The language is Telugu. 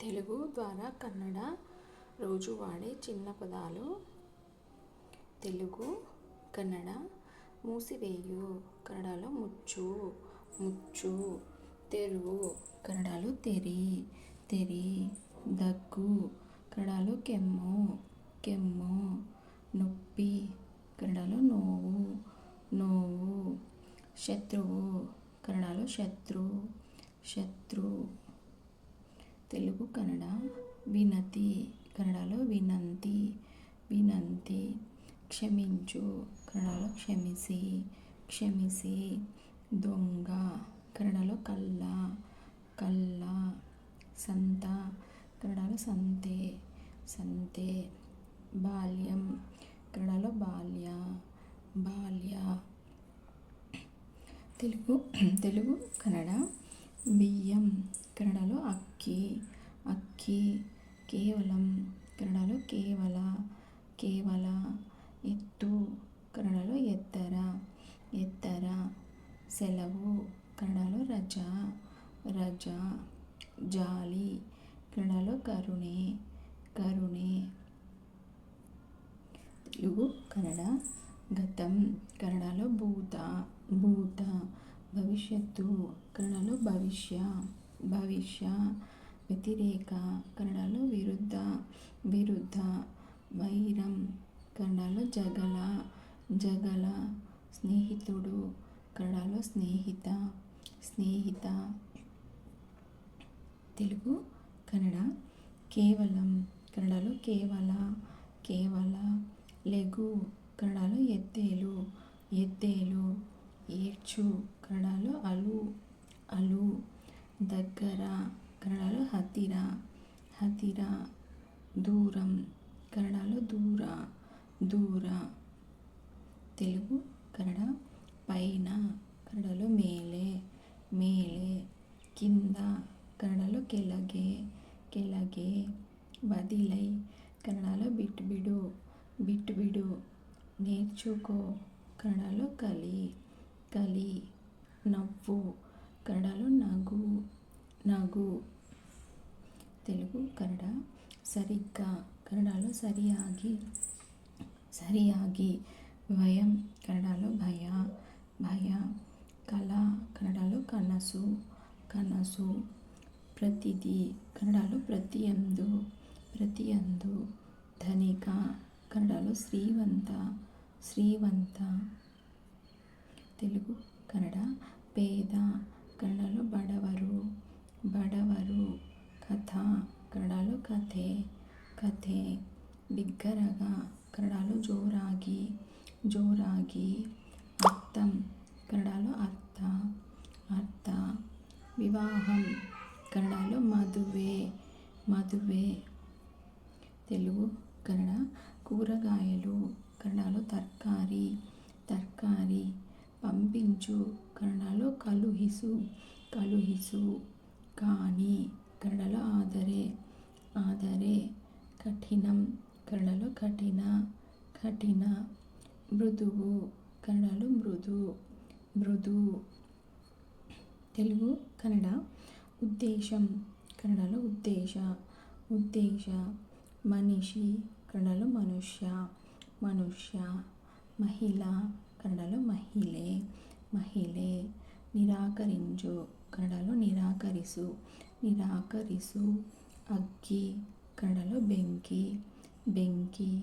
తెలుగు ద్వారా కన్నడ రోజు వాడే చిన్న పదాలు. తెలుగు కన్నడ మూసివేయు కన్నడలో ముಚ್ಚు, ముచ్చు. తెరువు కన్నడలో తెరి, తెరి. దగ్గు కన్నడలో ಕೆಮ್ಮು, ಕೆಮ್ಮು. నొప్పి కన్నడలో ನೋವು, ನೋವು. శత్రువు కన్నడలో శత్రు, శత్రు. తెలుగు కన్నడ వినతి కన్నడలో వినంతి, వినంతి. క్షమించు కన్నడలో క్షమిಸಿ, ಕ್ಷಮಿಸಿ. దొంగ కన్నడలో కల్ల, కల్ల. సంత కన్నడలో సంತೆ, సంತೆ. బాల్యం కన్నడలో బాల్య, బాల్య. తెలుగు కన్నడ బియ్యం కన్నడలో అಕ್ಕಿ, అಕ್ಕಿ. కేవలం కన్నడలో కేవಲ, కేవಲ. ఎత్తు కన్నడలో ಎತ್ತರ, ಎತ್ತರ. సెలవు కన్నడలో రజా, రజా. జాలి కన్నడలో కరుಣೆ, కరుಣೆ. తెలుగు కన్నడ గతం కన్నడలో భూత, భూత. భవిష్యత్తు కన్నడలో భవిష్య, భవిష్య. వ్యతిరేక కన్నడలో విరుద్ధ, విరుద్ధ. వైరం కన్నడలో జగల, జగల. స్నేహితుడు కన్నడలో స్ನೇಹಿತ, ಸ್ನೇಹಿತ. తెలుగు కన్నడ కేవలం కన్నడలో కేవಲ, కేవಲ. లెగు కన్నడలో ఎದ್ದೇಳು, ఎದ್ದೇಳು. ఏడ్చు కన్నడలో అಳು, అಳು. దగ్గర కన్నడలో ಹತ್ತಿರ, ಹತ್ತಿರ. దూరం కన్నడలో దూರ, దూರ. తెలుగు కన్నడ పైన కన్నడలో ಮೇಲೆ, ಮೇಲೆ. కింద కన్నడలో ಕೆಳಗೆ, ಕೆಳಗೆ. వదిలై కన్నడలో ಬಿಟ್ಬಿಡು, ಬಿಟ್ಬಿಡು. నేర్చుకో కన్నడలో కలి, కలి. నవ్వు కన్నడలో నగు, నగు. తెలుగు కన్నడ సరిగ్గా కన్నడలో సరిಯಾಗಿ, సరిಯಾಗಿ. భయం కన్నడలో భయ, భయ. కల కన్నడలో కನಸು, ಕನಸು. ಪ್ರತಿದಿ ಕನ್ನಡలో ಪ್ರತಿಯೊಂದು, ಪ್ರತಿಯೊಂದು. ಧನಿಕ ಕನ್ನಡలో ಶ್ರೀವಂತ, ಶ್ರೀವಂತ. తెలుగు కన్నడ పేద కన్నడలో బడವರು, బడವರು. కథ కన్నడలో కಥೆ, ಕಥೆ. బిగ్గరగా కన్నడలో జోರಾಗಿ, జోರಾಗಿ. అర్థం కన్నడలో అర్థ, అర్థ. వివాహం కన్నడలో మದುವೆ, మದುವೆ. తెలుగు కన్నడ కూరగాయలు కన్నడలో తరకాರಿ, తరಕಾರಿ. పంపించు కన్నడలో కಳುಹಿಸು, కಳುಹಿಸು. కానీ కన్నడలో ಆದರೆ, ಆದರೆ. కఠినం కన్నడలో కఠిನ, కఠిన. మృదువు కన్నడలో మృదు, మృదు. తెలుగు కన్నడ ఉద్దేశం కన్నడలో ఉద్దేಶ, ఉద్దేಶ. మనిషి కన్నడలో మనుష్య, మనుష్య. మహిళ కన్నడలో మహిಳೆ, మహిಳೆ. నిరాకరించు కన్నడలో నిరాకರಿಸು, నిరాకರಿಸು. అగ్గి కన్నడలో ಬೆಂಕಿ, ಬೆಂಕಿ.